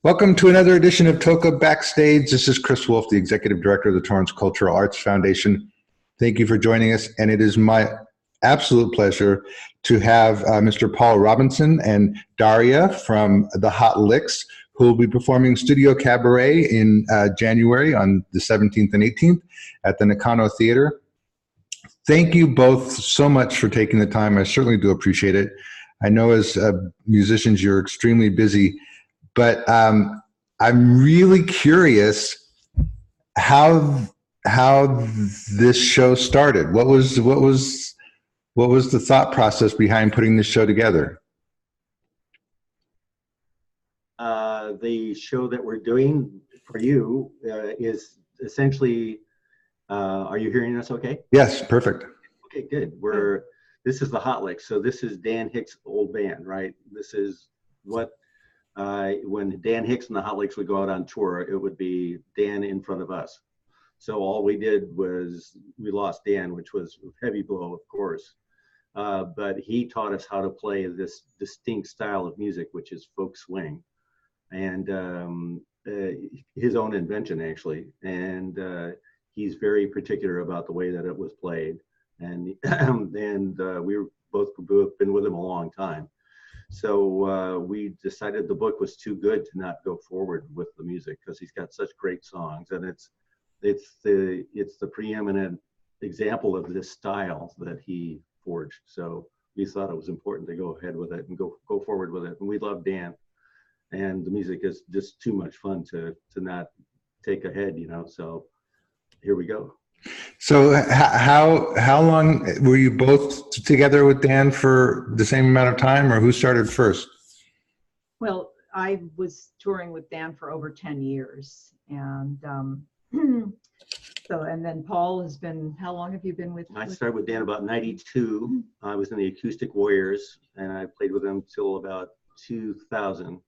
Welcome to another edition of TOCA Backstage. This is Chris Wolf, the Executive Director of the Torrance Cultural Arts Foundation. Thank you for joining us, and it is my absolute pleasure to have Mr. Paul Robinson and Daria from the Hot Licks, who will be performing Studio Cabaret in January on the 17th and 18th at the Nakano Theater. Thank you both so much for taking the time. I certainly do appreciate it. I know as musicians you're extremely busy, but I'm really curious how this show started. What was the thought process behind putting this show together? The show that we're doing for you is essentially. Are you hearing us okay? Yes, perfect. Okay, good. This is the Hot Licks. So this is Dan Hicks' old band, right? This is what when Dan Hicks and the Hot Licks would go out on tour, it would be Dan in front of us. So all we did was we lost Dan, which was a heavy blow, of course. But he taught us how to play this distinct style of music, which is folk swing, and his own invention actually. And he's very particular about the way that it was played, and we were both been with him a long time. So we decided the book was too good to not go forward with the music because he's got such great songs, and it's the preeminent example of this style that he forged. So we thought it was important to go ahead with it and go forward with it. And we love Dan, and the music is just too much fun to not take ahead, So here we go. So how long were you both together with Dan for the same amount of time, or who started first? Well, I was touring with Dan for over 10 years. And and then Paul has been, how long have you been with? I started with Dan about 92. I was in the Acoustic Warriors, and I played with him till about 2000.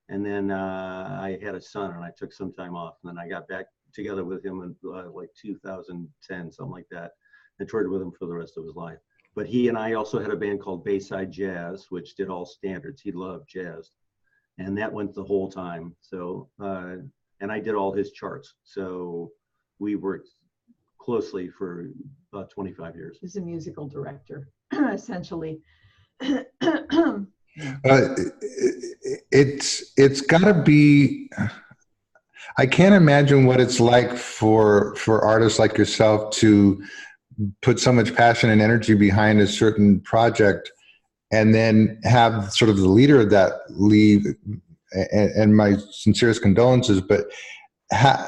And then I had a son, and I took some time off, and then I got back together with him in like 2010, something like that, and toured with him for the rest of his life. But he and I also had a band called Bayside Jazz, which did all standards. He loved jazz, and that went the whole time. So and I did all his charts. So we worked closely for about 25 years. He's a musical director, essentially. It's got to be. I can't imagine what it's like for artists like yourself to put so much passion and energy behind a certain project, and then have sort of the leader of that leave. And my sincerest condolences. But how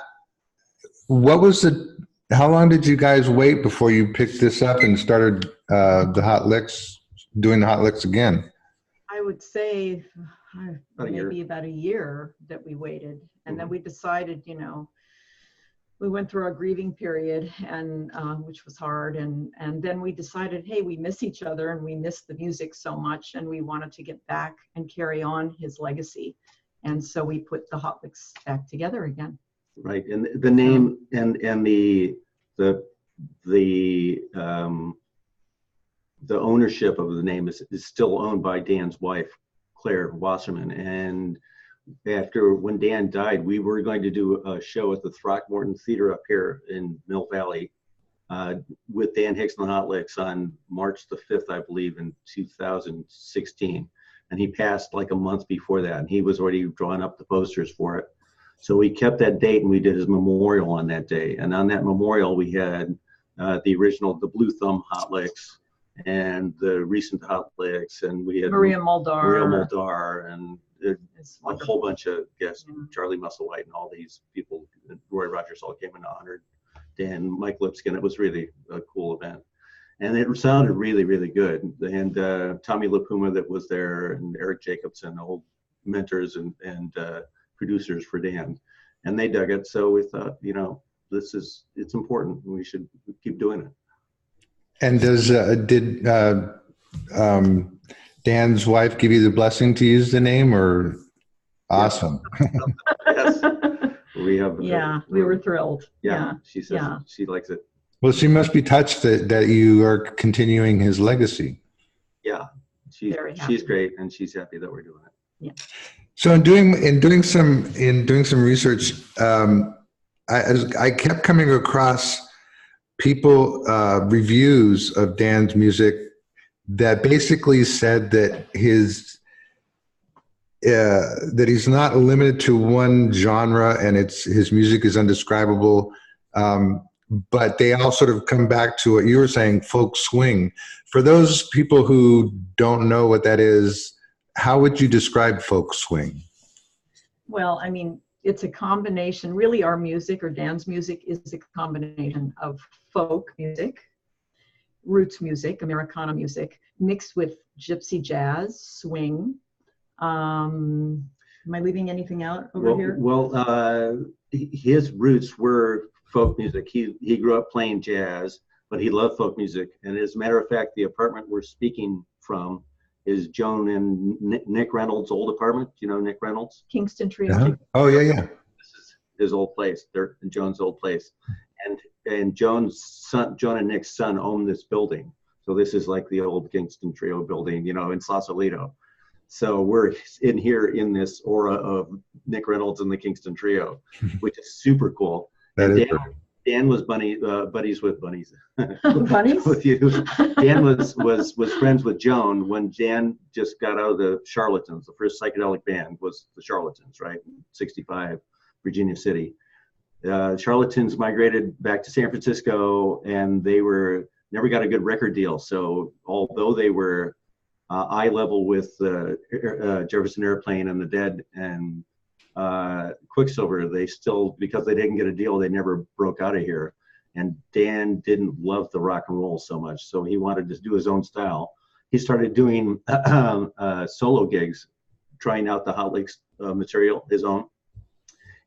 long did you guys wait before you picked this up and started the Hot Licks, doing the Hot Licks again? I would say maybe about a year that we waited. And then we decided, we went through our grieving period, and which was hard. And then we decided, hey, we miss each other and we miss the music so much, and we wanted to get back and carry on his legacy. And so we put the Hot Licks back together again. Right, and the name and the ownership of the name is still owned by Dan's wife, Claire Wasserman. And when Dan died, we were going to do a show at the Throckmorton Theater up here in Mill Valley with Dan Hicks and the Hot Licks on March the 5th, I believe, in 2016. And he passed like a month before that, and he was already drawing up the posters for it. So we kept that date, and we did his memorial on that day. And on that memorial, we had the Blue Thumb Hot Licks and the recent Hot Licks, and we had Maria Muldaur, and a whole bunch of guests, Charlie Musselwhite and all these people. Roy Rogers all came and honored Dan, Mike Lipskin. It was really a cool event. And it sounded really, really good. And Tommy LaPuma that was there, and Eric Jacobson, old mentors and producers for Dan, and they dug it. So we thought, it's important. We should keep doing it. And did Dan's wife give you the blessing to use the name, or? Awesome. Yes. We have. We were thrilled. Yeah. She says she likes it. Well, she must be touched that you are continuing his legacy. Yeah, she's great, and she's happy that we're doing it. Yeah. So in doing some research, I kept coming across reviews of Dan's music that basically said that that he's not limited to one genre, and his music is undescribable. But they all sort of come back to what you were saying, folk swing. For those people who don't know what that is, how would you describe folk swing? Well, I mean, it's a combination. Really, our music, or Dan's music, is a combination of folk music, roots music, Americana music, mixed with gypsy jazz, swing. Am I leaving anything out over here? Well, his roots were folk music. He grew up playing jazz, but he loved folk music. And as a matter of fact, the apartment we're speaking from is Joan and Nick Reynolds' old apartment. Do you know Nick Reynolds? Kingston Trio. Uh-huh. Oh yeah. This is his old place. They're in Joan's old place, and Joan's son, Joan and Nick's son, own this building. So this is like the old Kingston Trio building, in Sausalito. So we're in here in this aura of Nick Reynolds and the Kingston Trio, which is super cool. Dan was buddies with bunnies. Bunnies? With you. Dan was friends with Joan when Dan just got out of the Charlatans. The first psychedelic band was the Charlatans, right? 65, Virginia City. Charlatans migrated back to San Francisco, and they never got a good record deal. So although they were eye level with Jefferson Airplane and the Dead and Quicksilver, they still, because they didn't get a deal, they never broke out of here. And Dan didn't love the rock and roll so much, so he wanted to do his own style. He started doing solo gigs, trying out the Hot Licks material, his own.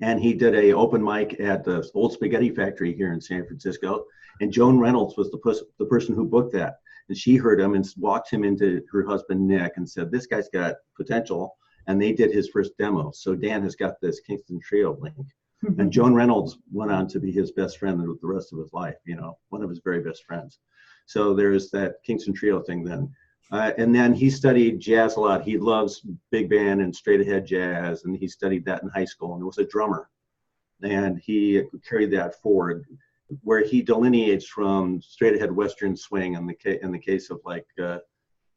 And he did a open mic at the Old Spaghetti Factory here in San Francisco. And Joan Reynolds was the person who booked that. And she heard him and walked him into her husband, Nick, and said, this guy's got potential. And they did his first demo. So Dan has got this Kingston Trio link. And Joan Reynolds went on to be his best friend the rest of his life, one of his very best friends. So there's that Kingston Trio thing then. And then he studied jazz a lot. He loves big band and straight ahead jazz. And he studied that in high school and was a drummer. And he carried that forward, where he delineates from straight ahead Western swing in the case of like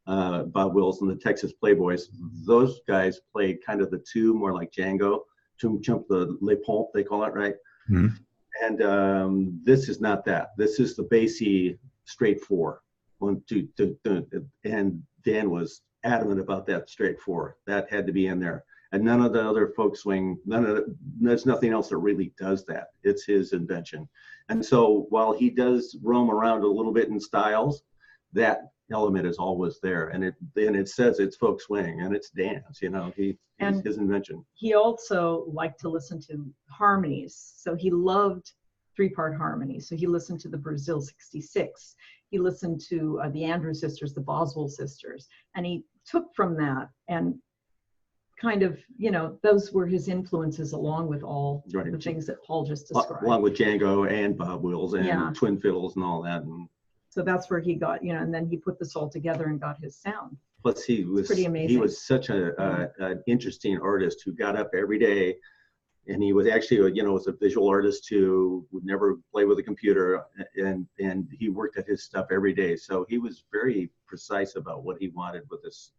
Bob Wills and the Texas Playboys. Those guys played kind of the two, more like Django, Chump the Le Pomp, they call it, right? Mm-hmm. And this is not that. This is the bassy straight four. 1, 2, 2, and Dan was adamant about that straight four. That had to be in there. And none of the other folk swing, there's nothing else that really does that. It's his invention. And so while he does roam around a little bit in styles, that element is always there. And it says it's folk swing and it's Dan's, his invention. He also liked to listen to harmonies. So he loved 3-part harmonies. So he listened to the Brazil 66. He listened to the Andrews Sisters, the Boswell Sisters. And he took from that and kind of, those were his influences, along with all the things that Paul just described. Along with Django and Bob Wills and Twin Fiddles and all that. And so that's where he got, and then he put this all together and got his sound. Plus he was pretty amazing. He was such an interesting artist who got up every day, and he was actually, was a visual artist who would never play with a computer, and he worked at his stuff every day. So he was very precise about what he wanted with this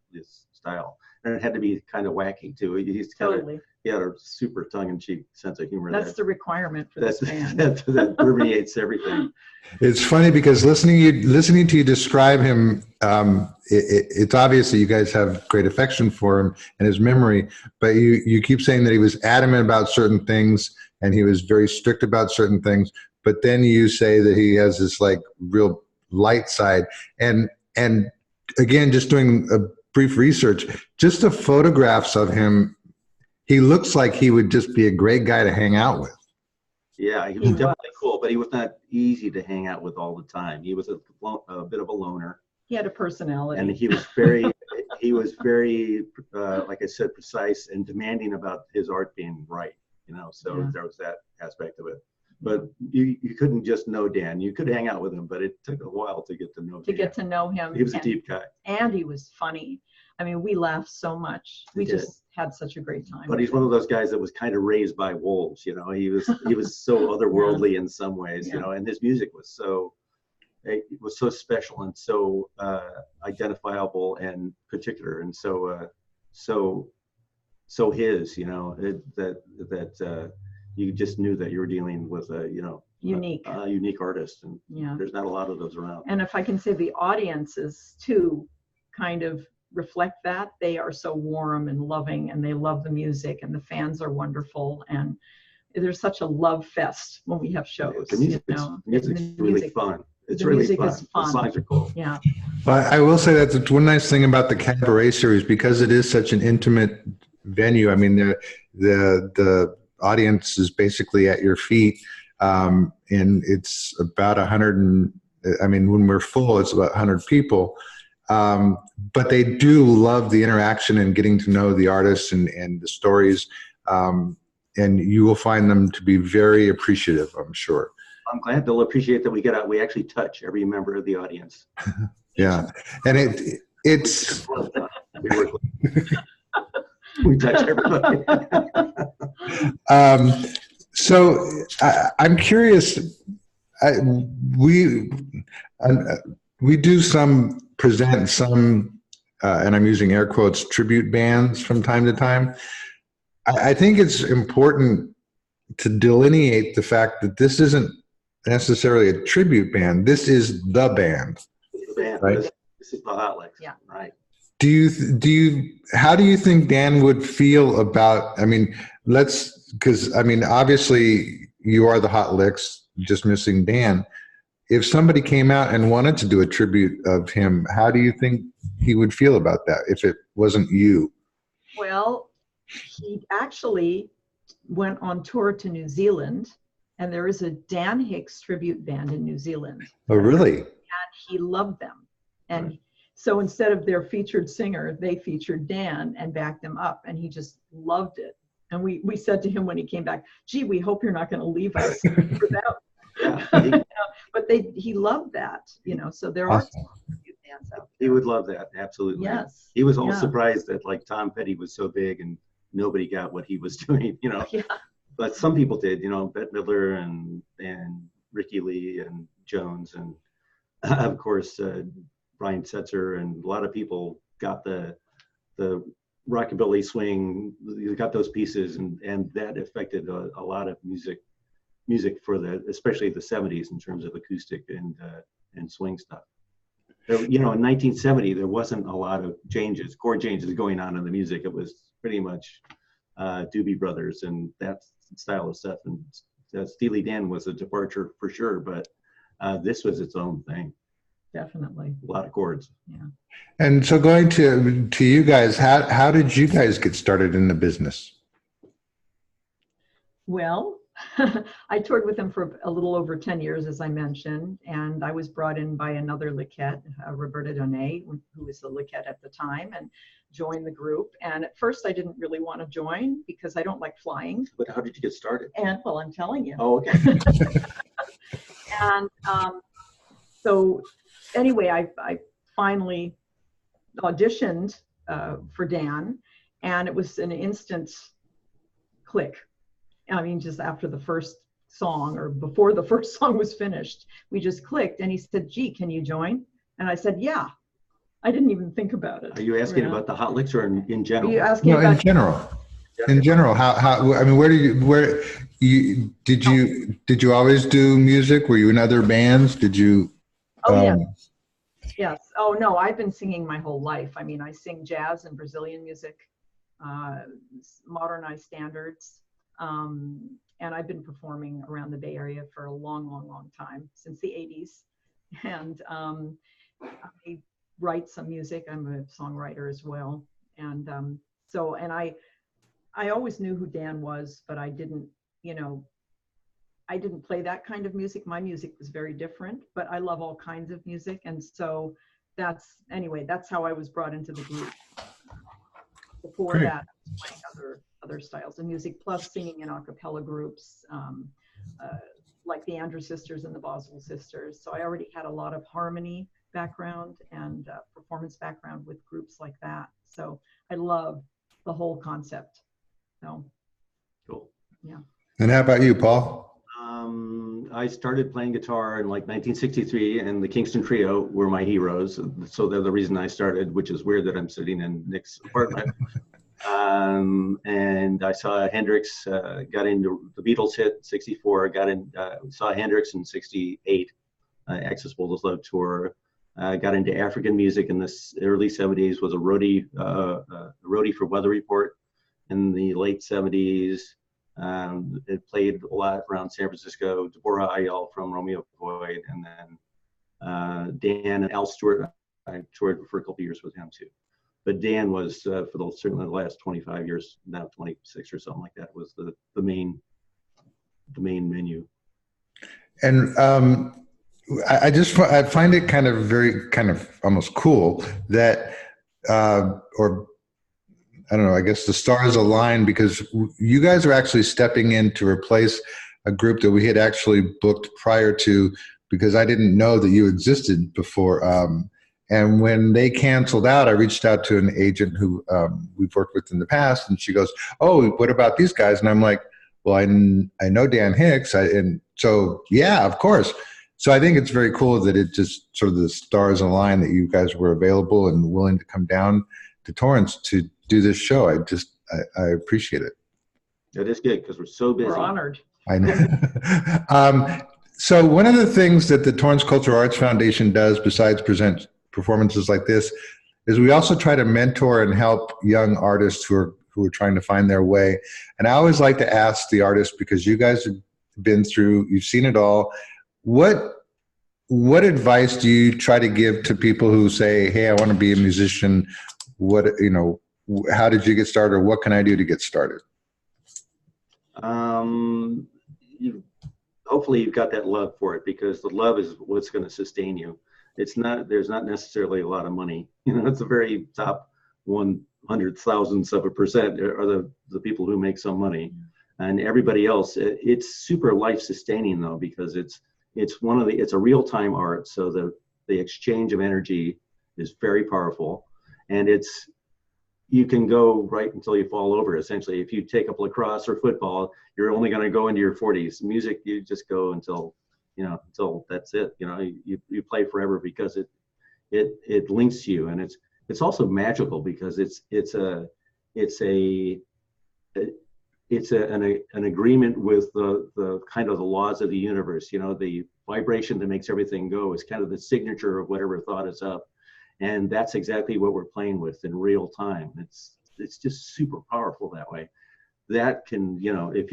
style, and it had to be kind of wacky too. He had a super tongue-in-cheek sense of humor. That's the requirement for this band. That permeates everything. It's funny because listening to you describe him, it's obvious that you guys have great affection for him and his memory, but you keep saying that he was adamant about certain things and he was very strict about certain things, but then you say that he has this like real light side. And again, just doing a brief research, just the photographs of him, he looks like he would just be a great guy to hang out with. Yeah, he was definitely cool, but he was not easy to hang out with all the time. He was a bit of a loner. He had a personality. And he was very, like I said, precise and demanding about his art being right, so there was that aspect of it. But you couldn't just know Dan. You could hang out with him, but it took a while to get to know Dan. To get to know him. He was a deep guy. And he was funny. I mean, we laughed so much. We did. just had such a great time. But he's one of those guys that was kind of raised by wolves, you know. He was so otherworldly in some ways, you know, and his music was so special and so identifiable and particular, and so his, you know, that you just knew that you were dealing with a, you know, unique artist, and there's not a lot of those around. And if I can say, the audiences too kind of reflect that. They are so warm and loving, and they love the music, and the fans are wonderful, and there's such a love fest when we have shows. The music's really fun. It's really fun. The songs are cool. Yeah. But I will say that's one nice thing about the Cabaret series, because it is such an intimate venue. I mean, the audience is basically at your feet, and it's about 100. I mean, when we're full, it's about 100 people. But they do love the interaction and getting to know the artists and the stories. And you will find them to be very appreciative, I'm sure. I'm glad they'll appreciate that we actually touch every member of the audience. Yeah. And it's we touch everybody. So I'm curious. We do present some, and I'm using air quotes, tribute bands from time to time. I think it's important to delineate the fact that this isn't necessarily a tribute band. This is the band. Right? This is the Hot Licks. Yeah. Right. How do you think Dan would feel about, I mean, because I mean, obviously you are the Hot Licks, just missing Dan. If somebody came out and wanted to do a tribute of him, how do you think he would feel about that if it wasn't you? Well, he actually went on tour to New Zealand, and there is a Dan Hicks tribute band in New Zealand. Oh, really? And he loved them. And so instead of their featured singer, they featured Dan and backed him up, and he just loved it. And we said to him when he came back, gee, we hope you're not going to leave us without. You know, but he loved that, you know, so there are some tribute bands out there. He would love that, absolutely. Yes. He was all surprised that, like, Tom Petty was so big and nobody got what he was doing, you know. Yeah. But some people did, you know, Bette Midler and Ricky Lee and Jones, and of course Brian Setzer, and a lot of people got the rockabilly swing. You got those pieces, and that affected a lot of music for especially the 70s in terms of acoustic and swing stuff. You know, in 1970 there wasn't a lot of chord changes going on in the music. It was pretty much Doobie Brothers and that style of stuff, and Steely Dan was a departure for sure, but this was its own thing. Definitely. A lot of chords. Yeah. And so going to you guys, how did you guys get started in the business? Well, I toured with him for a little over 10 years, as I mentioned, and I was brought in by another Lickette, Roberta Donnet, who was the Lickette at the time, and joined the group. And at first I didn't really want to join because I don't like flying. But how did you get started? And well, I'm telling you. Oh, okay. And so anyway, I finally auditioned for Dan, and it was an instant click. I mean, just after the first song, or before the first song was finished, we just clicked, and he said, gee, can you join? And I said, yeah. I didn't even think about it. Are you asking about the Hot Licks or in general? Are you asking No, about in general. In general, how I mean, did you always do music? Were you in other bands? Did you? Oh, yeah. Yes. Oh, no, I've been singing my whole life. I mean, I sing jazz and Brazilian music, modernized standards. And I've been performing around the Bay Area for a long, long, long time, since the 80s. And I write some music. I'm a songwriter as well. And I always knew who Dan was, but I didn't, you know, I didn't play that kind of music. My music was very different, but I love all kinds of music. And so that's how I was brought into the group. Before Great. that, playing other styles of music, plus singing in a cappella groups, like the Andrews Sisters and the Boswell Sisters. So I already had a lot of harmony background and performance background with groups like that. So I love the whole concept. So cool. Yeah. And how about you, Paul? I started playing guitar in like 1963, and the Kingston Trio were my heroes. So they're the reason I started, which is weird that I'm sitting in Nick's apartment. And I saw Hendrix, got into the Beatles hit 64, saw Hendrix in 68, Access Boldest Love tour. Got into African music in the early 70s, was a roadie for Weather Report in the late 70s. It played a lot around San Francisco. Deborah Ayel from Romeo Void, and then Dan and Al Stewart. I toured for a couple of years with him too. But Dan was certainly the last 25 years, now 26 or something like that, was the main menu. And I find it kind of almost cool that or I don't know, I guess the stars align, because you guys are actually stepping in to replace a group that we had actually booked prior to, because I didn't know that you existed before. And when they canceled out, I reached out to an agent who we've worked with in the past, and she goes, "Oh, what about these guys?" And I'm like, "Well, I know Dan Hicks, and so yeah, of course." So I think it's very cool that it just sort of the stars align that you guys were available and willing to come down to Torrance to do this show. I appreciate it. That is good, because we're so busy. We're honored. I know. So one of the things that the Torrance Cultural Arts Foundation does, besides present performances like this, is we also try to mentor and help young artists who are trying to find their way. And I always like to ask the artists, because you guys have been through, you've seen it all. What advice do you try to give to people who say, "Hey, I want to be a musician"? How did you get started, or what can I do to get started? Hopefully you've got that love for it, because the love is what's going to sustain you. There's not necessarily a lot of money. It's a very top 100,000% are the people who make some money, and everybody else. It's super life sustaining though, because it's a real-time art. So the exchange of energy is very powerful, and you can go right until you fall over. Essentially, if you take up lacrosse or football, you're only going to go into your 40s. Music, you just go until that's it. You play forever, because it links you, and it's also magical, because it's an agreement with the kind of the laws of the universe. The vibration that makes everything go is kind of the signature of whatever thought is up. And that's exactly what we're playing with in real time. It's just super powerful that way. That can, if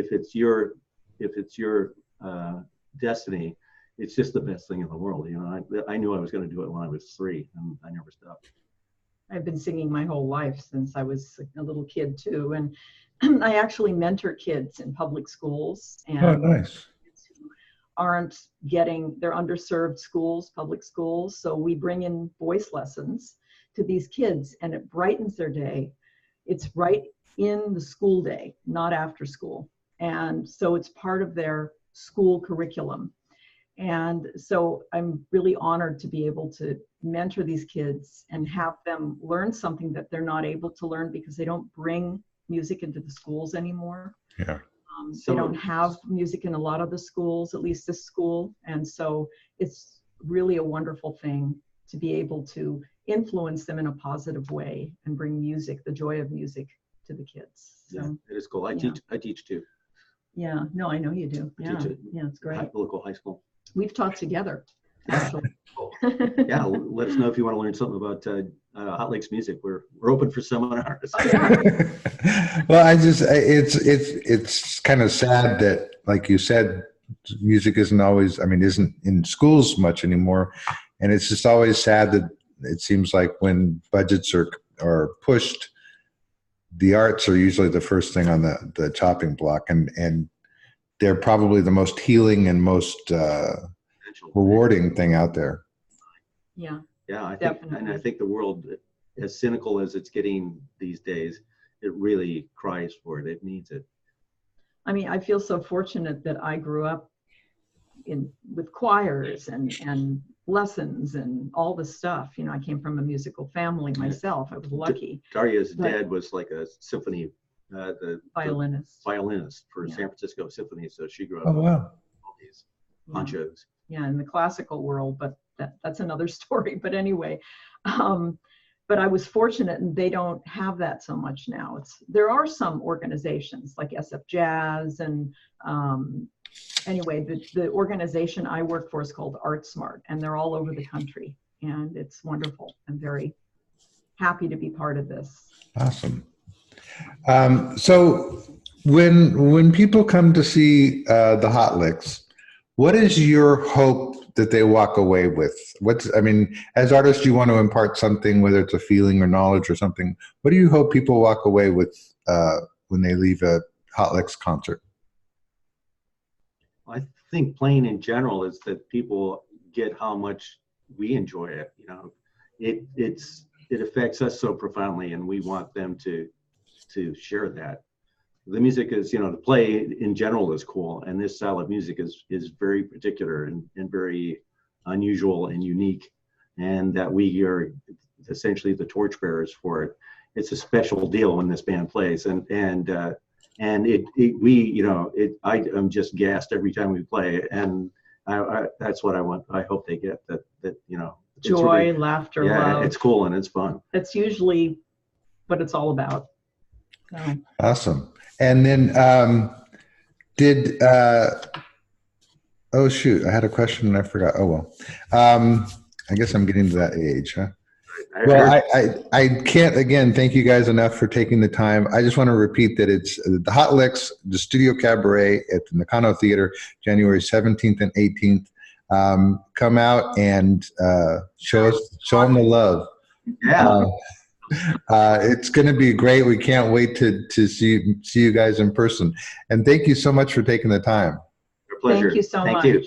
it's your destiny, it's just the best thing in the world. I knew I was going to do it when I was 3, and I never stopped. I've been singing my whole life since I was a little kid too, and I actually mentor kids in public schools, and oh, nice. They're underserved schools, public schools. So we bring in voice lessons to these kids, and it brightens their day. It's right in the school day, not after school. And so it's part of their school curriculum. And so I'm really honored to be able to mentor these kids and have them learn something that they're not able to learn, because they don't bring music into the schools anymore. Yeah. They don't have music in a lot of the schools, at least this school. And so it's really a wonderful thing to be able to influence them in a positive way and bring music, the joy of music, to the kids. So, yeah, it is cool. I teach too. Yeah, no, I know you do. Yeah, it's great. Local high school. We've taught together, actually. Yeah, let us know if you want to learn something about Hot Lakes music. We're open for seminars. Oh, yeah. Well, it's kind of sad that, like you said, music isn't in schools much anymore, and it's just always sad that it seems like when budgets are pushed, the arts are usually the first thing on the chopping block, and they're probably the most healing and most rewarding thing out there. Yeah. Yeah, I Definitely. think the world, as cynical as it's getting these days, it really cries for it. It needs it. I mean, I feel so fortunate that I grew up with choirs and lessons and all this stuff. You know, I came from a musical family myself. I was lucky. Daria's dad was like a symphony, the violinist for San Francisco Symphony. So she grew up with all these honchos. Yeah, in the classical world, but that's another story. But anyway, but I was fortunate, and they don't have that so much now. There are some organizations like SF Jazz, and anyway, the organization I work for is called ArtSmart, and they're all over the country, and it's wonderful. I'm very happy to be part of this. Awesome. So when people come to see the Hot Licks, what is your hope that they walk away with? I mean, as artists, you want to impart something, whether it's a feeling or knowledge or something. What do you hope people walk away with when they leave a Hot Licks concert? I think playing in general is that people get how much we enjoy it. You know, it affects us so profoundly, and we want them to share that. The music is, you know, the play in general is cool, and this style of music is very particular and very unusual and unique, and that we are essentially the torchbearers for it. It's a special deal when this band plays, and I'm just gassed every time we play, and that's what I want. I hope they get that you know, joy, really, laughter, love. It's cool and it's fun. That's usually what it's all about. So. Awesome. And then oh shoot, I had a question and I forgot. Oh well. I guess I'm getting to that age, huh? Well, I can't, again, thank you guys enough for taking the time. I just want to repeat that it's the Hot Licks, the Studio Cabaret at the Nakano Theater, January 17th and 18th. Come out and show them the love. Yeah. It's going to be great. We can't wait to see you guys in person. And thank you so much for taking the time. Your pleasure. Thank you so much. You.